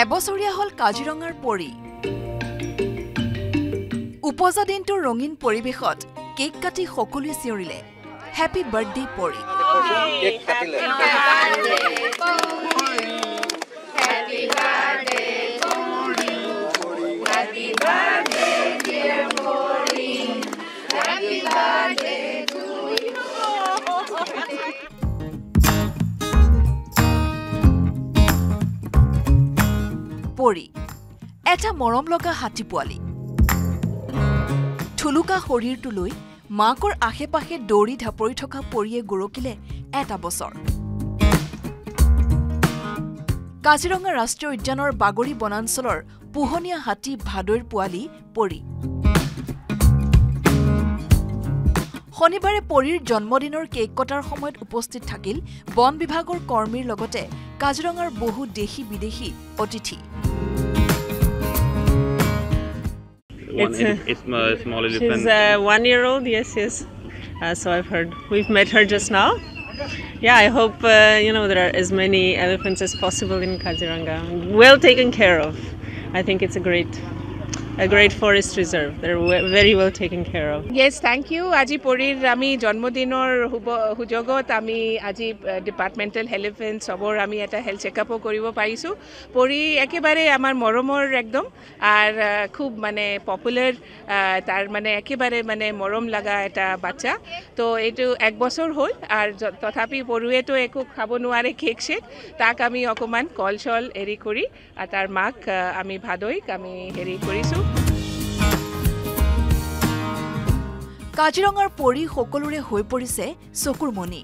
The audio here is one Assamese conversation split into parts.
এবছৰীয়া হল কাজিৰঙাৰ পৰি উপজা দিনটোৰ ৰঙীন পৰিৱেশত কেক কাটি সকলোৱে চিঞৰিলে হ্যাপি বাৰ্থডে পৰি পৰি এটা মৰম লগা হাতী পোৱালি থুলুকা শৰীৰটো লৈ মাকৰ আশে-পাশে দৌৰি ঢাপৰি থকা পৰিয়ে গৰকিলে এটা বছৰ কাজিৰঙা ৰাষ্ট্ৰীয় উদ্যানৰ বাগৰি বনাঞ্চলৰ পোহনীয়া হাতী ভাদৈৰ পোৱালি পৰি শনিবাৰে পৰিৰ জন্মদিনৰ কেক কটাৰ সময়ত উপস্থিত থাকিল বন বিভাগৰ কৰ্মীৰ লগতে কাজিৰঙাৰ বহু দেশী বিদেশী অতিথি It's a small elephant. She's a 1-year-old, yes. So I've heard. We've met her just now. Yeah, I hope, there are as many elephants as possible in Kaziranga. Well taken care of. I think it's a great forest reserve. They're very well taken care of. Yes, thank you. Aji Porir ami জন্মদিনৰ হুজগত আমি আজি ডিপাৰ্টমেন্টাল হেলথ এণ্ড সবৰ আমি এটা হেলথ চেকআপও কৰিব পাৰিছো পৰি একেবাৰে আমাৰ মৰমৰ একদম আর খুব মানে পপুলার তার মানে একেবারে মানে মরম লাগা এটা বাচ্চা তো এইটো এক বছর হল আর তথাপি পৰুৱে তো একো খাব নোৱাৰে কেক শেক তাক আমি অকমান কলছল এৰি কৰি আৰ তাৰ মাক আমি ভাদৈক আমি হেৰি কৰিছো কাজিৰঙাৰ পৰি সকলোৰে হৈ পৰিছে চকুৰ মনি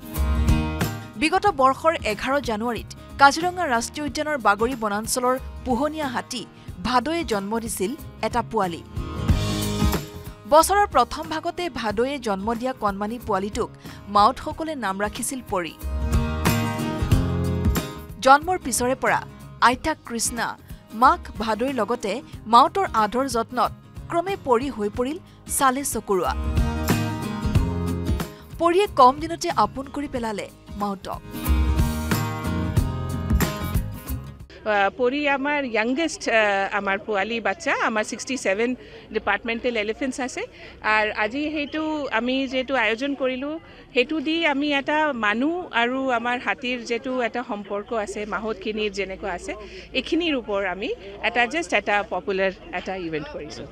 বিগত বৰ্ষৰ 11 জানুৱাৰীত কাজিৰঙা ৰাষ্ট্ৰীয় উদ্যানৰ বাগৰি বনাঞ্চলৰ পোহনীয়া হাতী ভাদৈয়ে জন্ম দিছিল এটা পোৱালি বছৰৰ প্ৰথম ভাগতে ভাদৈয়ে জন্ম দিয়া কণমানি পোৱালিটোক মাউতসকলে নাম ৰাখিছিল পৰি জন্মৰ পিছৰে পৰা আইতা কৃষ্ণা মাক ভাদৈৰ লগতে মাউতৰ আদৰ যত্নত ক্ৰমে পৰি হৈ পৰিল সালে চকুৰুৱা পৰিয়ে কম দিনতে আপোন কৰি পেলালে মাউতক পরি আমার ইয়াংগেস্ট আমার পোয়ালি বাচ্চা আমার 67 ডিপার্টমেন্টাল এলিফেন্টস আছে আর আজি হেতু আমি যেটো আয়োজন করিলো হেতু দি আমি এটা মানু আৰু আমাৰ হাতিৰ যেটো এটা সম্পৰ্ক আছে মাহতখিনিৰ যেনেকো আছে এখিনিৰ উপৰ আমি এটা জাস্ট এটা পপুলাৰ এটা ইভেন্ট কৰিছো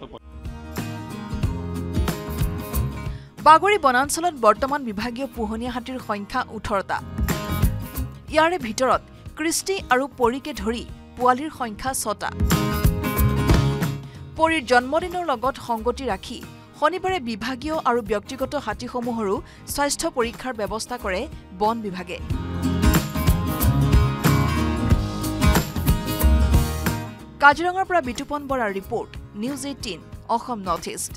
বাগৰি বনাঞ্চলত বৰ্তমান বিভাগীয় পোহনীয়া হাতীৰ সংখ্যা 18টা ইয়াৰে ভিতৰত কৃষ্টি আৰু পৰিকে ধৰি পোৱালিৰ সংখ্যা 6টা পৰিৰ জন্মদিনৰ লগত সংগতি ৰাখি শনিবাৰে বিভাগীয় আৰু ব্যক্তিগত হাতীসমূহৰো স্বাস্থ্য পৰীক্ষাৰ ব্যৱস্থা কৰে বন বিভাগে কাজিৰঙাৰ পৰা বিতুপন বৰাৰ report news 18 Assam north east